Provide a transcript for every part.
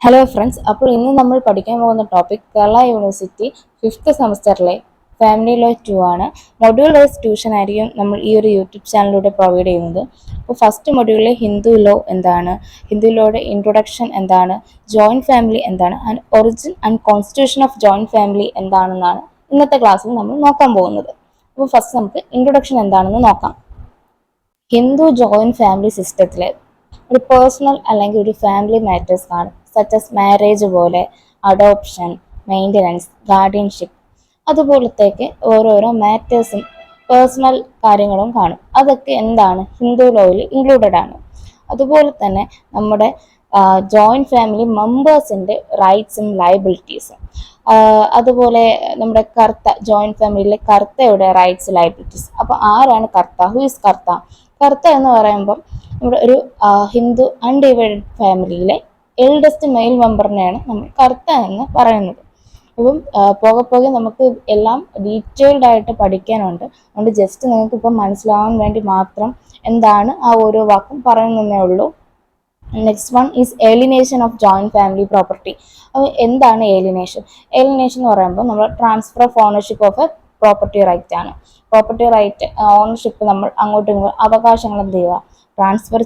Hello friends, അപ്പോൾ ഇന്ന് നമ്മൾ പഠിക്കാൻ പോകുന്ന ടോപ്പിക് കേരള യൂണിവേഴ്സിറ്റി ഫിഫ്ത്ത് സെമസ്റ്ററിലെ ഫാമിലി ലോ 2 ആണ്. മൊഡ്യൂൾ വൈസ് ട്യൂഷൻ ആയിരിക്കും നമ്മൾ ഈ ഒരു യൂട്യൂബ് ചാനലിലൂടെ പ്രൊവൈഡ് ചെയ്യുന്നത്. അപ്പോൾ ഫസ്റ്റ് മൊഡ്യൂളിലെ ഹിന്ദു ലോ എന്താണ്, ഹിന്ദു ലോയുടെ ഇൻട്രൊഡക്ഷൻ എന്താണ്, ജോയിൻറ്റ് ഫാമിലി എന്താണ്, and origin and constitution of joint family എന്താണെന്നാണ് ഇന്നത്തെ ക്ലാസ്സിൽ നമ്മൾ നോക്കാൻ പോകുന്നത്. അപ്പോൾ ഫസ്റ്റ് നമുക്ക് ഇൻട്രൊഡക്ഷൻ എന്താണെന്ന് നോക്കാം. ഹിന്ദു ജോയിൻറ്റ് ഫാമിലി സിസ്റ്റത്തിലെ ഒരു പേഴ്സണൽ അല്ലെങ്കിൽ ഒരു ഫാമിലി മാറ്റേഴ്സ് ആണ്, സച്ച് ആസ് മാരേജ് പോലെ, അഡോപ്ഷൻ, മെയിൻ്റനൻസ്, ഗാർഡിയൻഷിപ്പ്, അതുപോലത്തേക്ക് ഓരോരോ മാറ്റേഴ്സും പേഴ്സണൽ കാര്യങ്ങളും കാണും. അതൊക്കെ എന്താണ് ഹിന്ദു ലോയിൽ ഇൻക്ലൂഡഡ് ആണ്. അതുപോലെ തന്നെ നമ്മുടെ ജോയിൻറ്റ് ഫാമിലി മെമ്പേഴ്സിൻ്റെ റൈറ്റ്സും ലയബിലിറ്റീസും, അതുപോലെ നമ്മുടെ കർത്ത ജോയിൻറ്റ് ഫാമിലിയിലെ കർത്തയുടെ റൈറ്റ്സ് ലയബിലിറ്റീസ്. അപ്പോൾ ആരാണ് കർത്ത? ഹു ഈസ് കർത്ത? കർത്ത എന്ന് പറയുമ്പം നമ്മുടെ ഒരു ഹിന്ദു അൺഡിവൈഡഡ് ഫാമിലിയിലെ എൽഡസ്റ്റ് മെയിൽ മെമ്പറിനെയാണ് നമ്മൾ കർത്ത എന്ന് പറയുന്നത്. അപ്പം പോകെ പോകെ നമുക്ക് എല്ലാം ഡീറ്റെയിൽഡ് ആയിട്ട് പഠിക്കാനുണ്ട്. അതുകൊണ്ട് ജസ്റ്റ് നിങ്ങൾക്ക് ഇപ്പം മനസ്സിലാവാൻ വേണ്ടി മാത്രം എന്താണ് ആ ഓരോ വാക്കും പറയുന്നതേ ഉള്ളൂ. Next one is alienation of joint family property. അപ്പോൾ എന്താണ് ഏലിനേഷൻ? ഏലിനേഷൻ എന്ന് പറയുമ്പോൾ നമ്മൾ transfer of ownership of a property right ആണ്. പ്രോപ്പർട്ടി റൈറ്റ് ഓണർഷിപ്പ് നമ്മൾ അങ്ങോട്ടും ഇങ്ങോട്ടും അവകാശങ്ങൾ എന്ത് ചെയ്യുക, ട്രാൻസ്ഫർ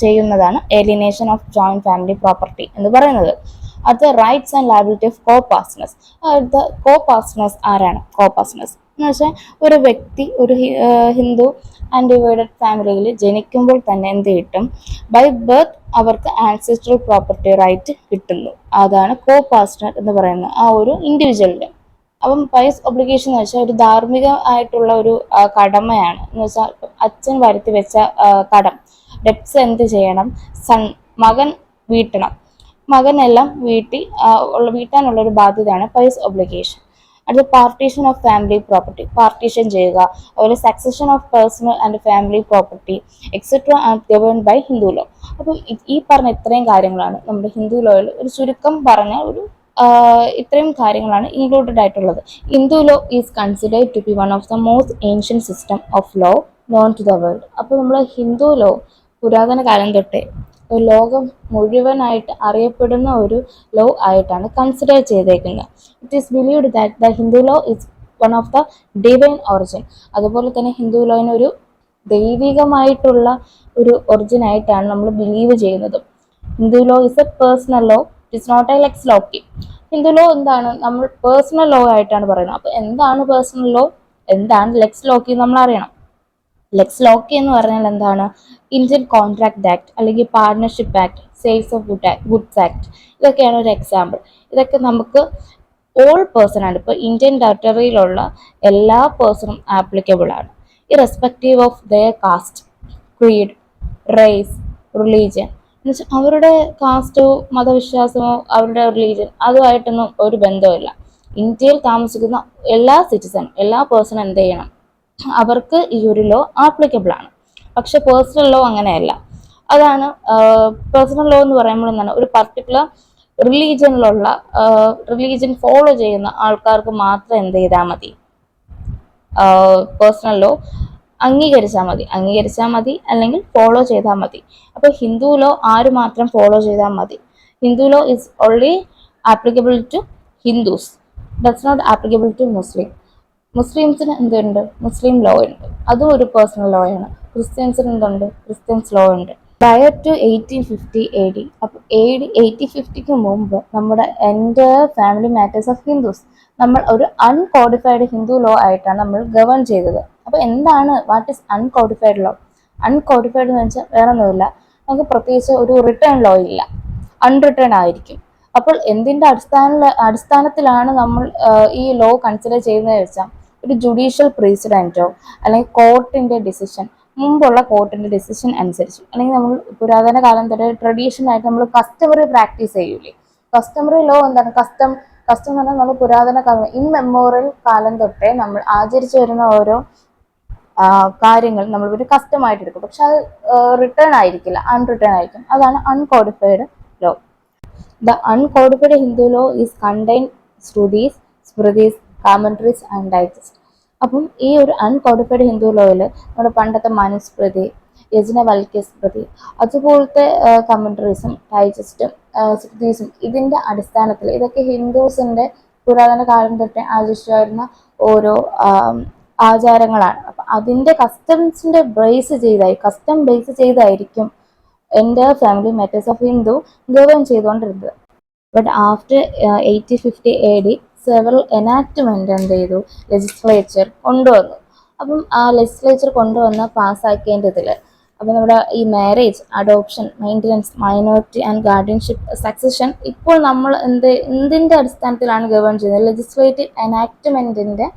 ചെയ്യുന്നതാണ് alienation of joint family property എന്ന് പറയുന്നത്. അടുത്ത rights and liability of co partners. അടുത്ത കോ പാർട്ട്നേഴ്സ് ആരാണ്? കോ പാർട്ട്നേഴ്സ് എന്ന് വെച്ചാൽ ഒരു വ്യക്തി ഒരു ഹിന്ദു അൺഡിവൈഡഡ് ഫാമിലിയിൽ ജനിക്കുമ്പോൾ തന്നെ എന്ത് കിട്ടും? ബൈ ബർത്ത് അവർക്ക് ആൻസിസ്ട്രൽ പ്രോപ്പർട്ടി റൈറ്റ് കിട്ടുന്നു. അതാണ് കോ പാർട്ട്നർ എന്ന് പറയുന്നത് ആ ഒരു ഇൻഡിവിജ്വലിന്. അപ്പം പയസ് ഒബ്ലിഗേഷൻ എന്ന് വെച്ചാൽ ഒരു ധാർമ്മിക ആയിട്ടുള്ള ഒരു കടമയാണ്. എന്ന് വെച്ചാൽ അച്ഛൻ വരുത്തി വെച്ച കടം, ഡെപ്സ് എന്ത് ചെയ്യണം? മകൻ വീട്ടണം. മകനെല്ലാം വീട്ടാനുള്ള ഒരു ബാധ്യതയാണ് പയസ് ഒബ്ലിഗേഷൻ. അടുത്ത partition of family property, partition ചെയ്യുക. അതുപോലെ succession of personal and family property etcetera are governed by Hindu law. അപ്പം ഈ പറഞ്ഞ ഇത്രയും കാര്യങ്ങളാണ് നമ്മുടെ ഹിന്ദു ലോയിൽ ഒരു ചുരുക്കം പറഞ്ഞ ഒരു ഇത്രയും കാര്യങ്ങളാണ് ഇൻക്ലൂഡഡ് ആയിട്ടുള്ളത്. Hindu law is considered to be one of the most ancient system of law known to the world. അപ്പോൾ നമ്മൾ ഹിന്ദു ലോ പുരാതന കാലം തൊട്ടേ ലോകം മുഴുവനായിട്ട് അറിയപ്പെടുന്ന ഒരു ലോ ആയിട്ടാണ് കൺസിഡർ ചെയ്തേക്കുന്നത്. It is believed that the Hindu law is one of the divine origin. അതുപോലെ തന്നെ ഹിന്ദു ലോയിനൊരു ദൈവികമായിട്ടുള്ള ഒരു ഒറിജിൻ ആയിട്ടാണ് നമ്മൾ ബിലീവ് ചെയ്യുന്നത്. Hindu law is a personal law, it is not a lex loci. Hindu law എന്താണ്? നമ്മൾ പേഴ്സണൽ ലോ ആയിട്ടാണ് പറയുന്നത്. അപ്പോൾ എന്താണ് പേഴ്സണൽ ലോ, എന്താണ് ലെക്സ് ലോക്കി നമ്മൾ അറിയണം. ലെക്സ് ലോക്കി എന്ന് പറഞ്ഞാൽ എന്താണ്? ഇന്ത്യൻ കോൺട്രാക്ട് ആക്ട് അല്ലെങ്കിൽ partnership act, sales of goods act, ഇതൊക്കെയാണ് ഒരു എക്സാമ്പിൾ. ഇതൊക്കെ നമുക്ക് ഓൾ പേഴ്സൺ ആണ്, ഇപ്പോൾ ഇന്ത്യൻ ടെറിട്ടറിയിലുള്ള എല്ലാ പേഴ്സണും ആപ്ലിക്കബിൾ ആണ്, irrespective of their caste, creed, race, religion. എന്നുവെച്ചാൽ അവരുടെ കാസ്റ്റോ മതവിശ്വാസമോ അവരുടെ റിലീജിയൻ അതുമായിട്ടൊന്നും ഒരു ബന്ധമില്ല. ഇന്ത്യയിൽ താമസിക്കുന്ന എല്ലാ സിറ്റിസൺ, എല്ലാ പേഴ്സണും എന്ത് ചെയ്യണം? അവർക്ക് ഈ ഒരു ലോ ആപ്ലിക്കബിൾ ആണ്. പക്ഷെ പേഴ്സണൽ ലോ അങ്ങനെയല്ല. അതാണ് പേഴ്സണൽ ലോ എന്ന് പറയുമ്പോൾ എന്താണ്? ഒരു പർട്ടിക്കുലർ റിലീജിയൻ ഫോളോ ചെയ്യുന്ന ആൾക്കാർക്ക് മാത്രം എന്ത് ചെയ്താൽ മതി? പേഴ്സണൽ ലോ അംഗീകരിച്ചാൽ മതി അല്ലെങ്കിൽ ഫോളോ ചെയ്താൽ മതി. അപ്പോൾ ഹിന്ദു ലോ ആര് മാത്രം ഫോളോ ചെയ്താൽ മതി? Hindu law is only applicable to Hindus, that's not applicable to മുസ്ലിംസിന് എന്തുണ്ട്? മുസ്ലിം ലോ ഉണ്ട്, അതും ഒരു പേഴ്സണൽ ലോ ആണ്. ക്രിസ്ത്യൻസിന് എന്തുണ്ട്? ക്രിസ്ത്യൻസ് ലോ ഉണ്ട്. പ്രയർ ടു 1850 AD, അപ്പോൾ AD 1850 മുമ്പ് നമ്മുടെ എൻ്റെ ഫാമിലി മാറ്റേഴ്സ് ഓഫ് ഹിന്ദുസ് നമ്മൾ ഒരു അൺകോഡിഫൈഡ് ഹിന്ദു ലോ ആയിട്ടാണ് നമ്മൾ ഗവേൺ ചെയ്തത്. അപ്പോൾ എന്താണ് വാട്ട് ഈസ് അൺകോഡിഫൈഡ് ലോ? അൺകോഡിഫൈഡ് എന്ന് വെച്ചാൽ വേറെ ഒന്നുമില്ല, നമുക്ക് പ്രത്യേകിച്ച് ഒരു റിട്ടേൺ ലോ ഇല്ല, അൺറിട്ടേൺ ആയിരിക്കും. അപ്പോൾ എന്തിൻ്റെ അടിസ്ഥാനത്തിലാണ് നമ്മൾ ഈ ലോ കൺസിഡർ ചെയ്യുന്നത് വെച്ചാൽ ഒരു ജുഡീഷ്യൽ പ്രീസിഡൻറ്റോ അല്ലെങ്കിൽ കോർട്ടിൻ്റെ ഡിസിഷൻ, മുമ്പുള്ള കോർട്ടിൻ്റെ ഡിസിഷൻ അനുസരിച്ച്, അല്ലെങ്കിൽ നമ്മൾ പുരാതന കാലം തൊട്ട് ട്രഡീഷണൽ ആയിട്ട് നമ്മൾ കസ്റ്റമറി പ്രാക്ടീസ് ചെയ്യൂലേ. കസ്റ്റമറി ലോ എന്താണ്? കസ്റ്റം എന്ന് പറഞ്ഞാൽ നമ്മൾ പുരാതന കാലം ഇൻമെമ്മോറിയൽ കാലം തൊട്ടേ നമ്മൾ ആചരിച്ചു വരുന്ന ഓരോ കാര്യങ്ങൾ നമ്മൾ ഒരു കസ്റ്റമായിട്ട് എടുക്കും. പക്ഷെ അത് റിട്ടേൺ ആയിരിക്കില്ല, അൺറിട്ടേൺ ആയിരിക്കും. അതാണ് uncodified law. The uncodified Hindu law is contained Shrutis, Smritis, commentaries and digest. അപ്പം ഈ ഒരു അൺകോഡിഫൈഡ് ഹിന്ദു ലോയിൽ നമ്മുടെ പണ്ടത്തെ മനുസ്മൃതി, യജ്ഞവൽക്യ സ്മൃതി, അതുപോലത്തെ കമൻട്രീസും ഡൈജസ്റ്റും ശ്രുതീസും ഇതിൻ്റെ അടിസ്ഥാനത്തിൽ ഇതൊക്കെ ഹിന്ദുസിൻ്റെ പുരാതന കാലം തൊട്ടേ ആചരിച്ചുവരുന്ന ഓരോ ആചാരങ്ങളാണ്. അപ്പം അതിൻ്റെ കസ്റ്റം ബേസ് ചെയ്തായിരിക്കും എൻ്റെ family matters of Hindu govern ചെയ്തുകൊണ്ടിരുന്നത്. But after 1850 AD several enactment എന്ത് ചെയ്തു, ലെജിസ്ലേച്ചർ കൊണ്ടുവന്നു. അപ്പം ആ ലെജിസ്ലേച്ചർ കൊണ്ടുവന്ന് പാസ്സാക്കേണ്ടതിൽ അപ്പം നമ്മുടെ ഈ marriage, adoption, maintenance, minority and guardianship, succession ഇപ്പോൾ നമ്മൾ എന്തിൻ്റെ അടിസ്ഥാനത്തിലാണ് ഗവേൺ ചെയ്യുന്നത്? ലെജിസ്ലേറ്റീവ് എനാക്ട്മെൻറ്റിൻ്റെ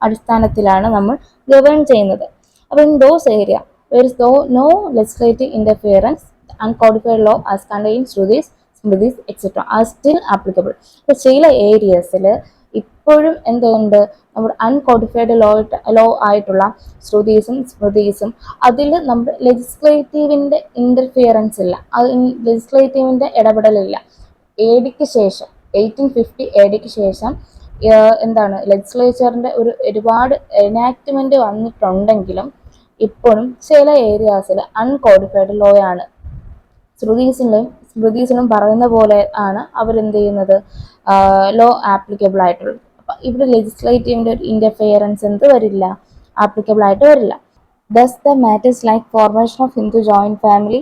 അടിസ്ഥാനത്തിലാണ് നമ്മൾ ഗവേൺ ചെയ്യുന്നത്. അപ്പം in those area there is no legislative interference, uncodified law as contained Smrtis etc. are still applicable. ഇപ്പോൾ ചില ഏരിയസിൽ ഇപ്പോഴും എന്തുണ്ട്, നമ്മുടെ അൺകോഡിഫൈഡ് ലോ ആയിട്ടുള്ള ശ്രുതീസും സ്മൃതീസും അതിൽ നമ്മുടെ ലെജിസ്ലേറ്റീവിൻ്റെ ഇൻ്റർഫിയറൻസ് ഇല്ല, ലെജിസ്ലേറ്റീവിൻ്റെ ഇടപെടലില്ല. ADക്ക് ശേഷം 1850 ADക്ക് ശേഷം എന്താണ് ലെജിസ്ലേച്ചറിൻ്റെ ഒരുപാട് എനാക്ട്മെൻറ്റ് വന്നിട്ടുണ്ടെങ്കിലും ഇപ്പോഴും ചില ഏരിയാസിൽ അൺകോഡിഫൈഡ് ലോ ആണ്. സ്മൃതീസിനും പറയുന്ന പോലെ ആണ് അവരെന്ത് ചെയ്യുന്നത്, ലോ ആപ്ലിക്കബിൾ ആയിട്ടുള്ളത്. അപ്പം ഇവിടെ ലെജിസ്ലേറ്റീവിൻ്റെ ഇൻ്റർഫിയറൻസ് വരില്ല, ആപ്ലിക്കബിൾ ആയിട്ട് വരില്ല. Thus the matters like formation of Hindu joint family,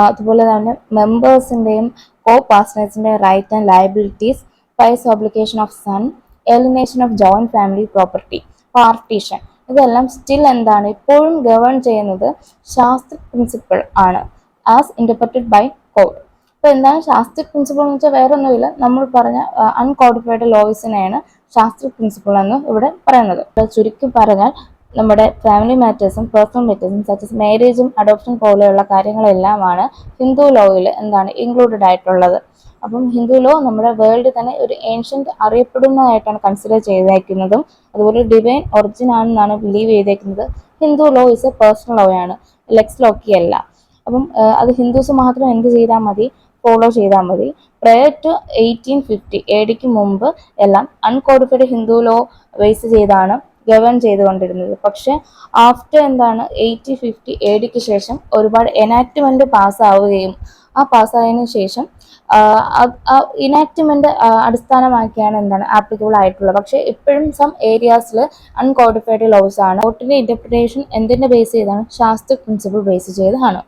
അതുപോലെ തന്നെ മെമ്പേഴ്സിൻ്റെയും കോ പാർട്ട്നേഴ്സിൻ്റെയും right and liabilities, pious obligation of son, elimination of joint family property, partition, ഇതെല്ലാം സ്റ്റിൽ എന്താണ്, ഇപ്പോഴും ഗവേൺ ചെയ്യുന്നത് ശാസ്ത്ര പ്രിൻസിപ്പിൾ ആണ്, ആസ് ഇന്റർപ്രറ്റഡ് ബൈ കോഡ്. അപ്പോൾ എന്താണ് ശാസ്ത്ര പ്രിൻസിപ്പിൾ എന്ന് വെച്ചാൽ വേറെ ഒന്നുമില്ല, നമ്മൾ പറഞ്ഞ അൺകോഡിഫൈഡ് ലോസിനെയാണ് ശാസ്ത്ര പ്രിൻസിപ്പിൾ എന്ന് ഇവിടെ പറയുന്നത്. ചുരുക്കി പറഞ്ഞാൽ നമ്മുടെ ഫാമിലി മാറ്റേഴ്സും പേഴ്സണൽ മാറ്റേഴ്സും സച്ച് മാരേജും അഡോപ്ഷൻ പോലെയുള്ള കാര്യങ്ങളെല്ലാമാണ് ഹിന്ദു ലോയിൽ എന്താണ് ഇൻക്ലൂഡഡ് ആയിട്ടുള്ളത്. അപ്പം ഹിന്ദു ലോ നമ്മുടെ വേൾഡിൽ തന്നെ ഒരു ഏൻഷ്യൻ്റ് അറിയപ്പെടുന്നതായിട്ടാണ് കൺസിഡർ ചെയ്തേക്കുന്നതും, അതുപോലെ ഡിവൈൻ ഒറിജിൻ ആണെന്നാണ് ബിലീവ് ചെയ്തേക്കുന്നത്. Hindu law is a personal law ആണ്, ലെക്സ് ലോക്കി അല്ല. അപ്പം അത് ഹിന്ദുസ് മാത്രം എന്ത് ചെയ്താൽ മതി, ഫോളോ ചെയ്താൽ മതി. പ്രയർ ടു 1850 ADക്ക് മുമ്പ് എല്ലാം അൺകോഡിഫൈഡ് ഹിന്ദു ലോ ബേസ് ചെയ്താണ് ഗവേൺ ചെയ്തുകൊണ്ടിരുന്നത്. പക്ഷെ ആഫ്റ്റർ 1850 ADക്ക് ശേഷം ഒരുപാട് എനാക്ട്മെന്റ് പാസ്സാവുകയും ആ പാസ്സായതിനു ശേഷം ഇനാക്ട്മെന്റ് അടിസ്ഥാനമാക്കിയാണ് ആപ്ലിക്കബിൾ ആയിട്ടുള്ളത്. പക്ഷേ ഇപ്പോഴും സം ഏരിയാസിൽ അൺകോഡിഫൈഡ് ലോസ് ആണ്. കോർട്ടിന്റെ ഇന്റർപ്രിട്ടേഷൻ എന്തിന്റെ ബേസ് ചെയ്താണ്, ശാസ്ത്ര പ്രിൻസിപ്പിൾ ബേസ് ചെയ്താണ്.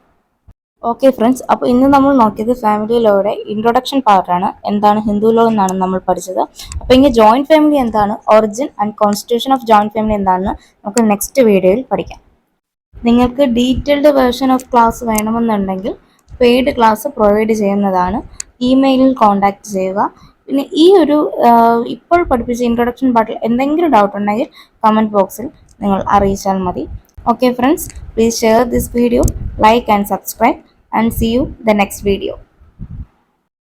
ഓക്കെ ഫ്രണ്ട്സ്, അപ്പോൾ ഇന്ന് നമ്മൾ നോക്കിയത് ഫാമിലി ലോയുടെ ഇൻട്രൊഡക്ഷൻ പാർട്ടാണ്. എന്താണ് ഹിന്ദു ലോ എന്നാണ് നമ്മൾ പഠിച്ചത്. അപ്പോൾ ഇങ്ങനെ ജോയിന്റ് ഫാമിലി എന്താണ്, origin and constitution of joint family എന്താണെന്ന് നമുക്ക് നെക്സ്റ്റ് വീഡിയോയിൽ പഠിക്കാം. നിങ്ങൾക്ക് ഡീറ്റെയിൽഡ് വേർഷൻ ഓഫ് ക്ലാസ് വേണമെന്നുണ്ടെങ്കിൽ പെയ്ഡ് ക്ലാസ് പ്രൊവൈഡ് ചെയ്യുന്നതാണ്. ഇമെയിലിൽ കോൺടാക്ട് ചെയ്യുക. പിന്നെ ഈ ഒരു ഇപ്പോൾ പഠിപ്പിച്ച ഇൻട്രൊഡക്ഷൻ പാർട്ടിൽ എന്തെങ്കിലും ഡൗട്ട് ഉണ്ടെങ്കിൽ കമൻറ്റ് ബോക്സിൽ നിങ്ങൾ അറിയിച്ചാൽ മതി. Okay friends, please share this video, like and subscribe, and see you the next video.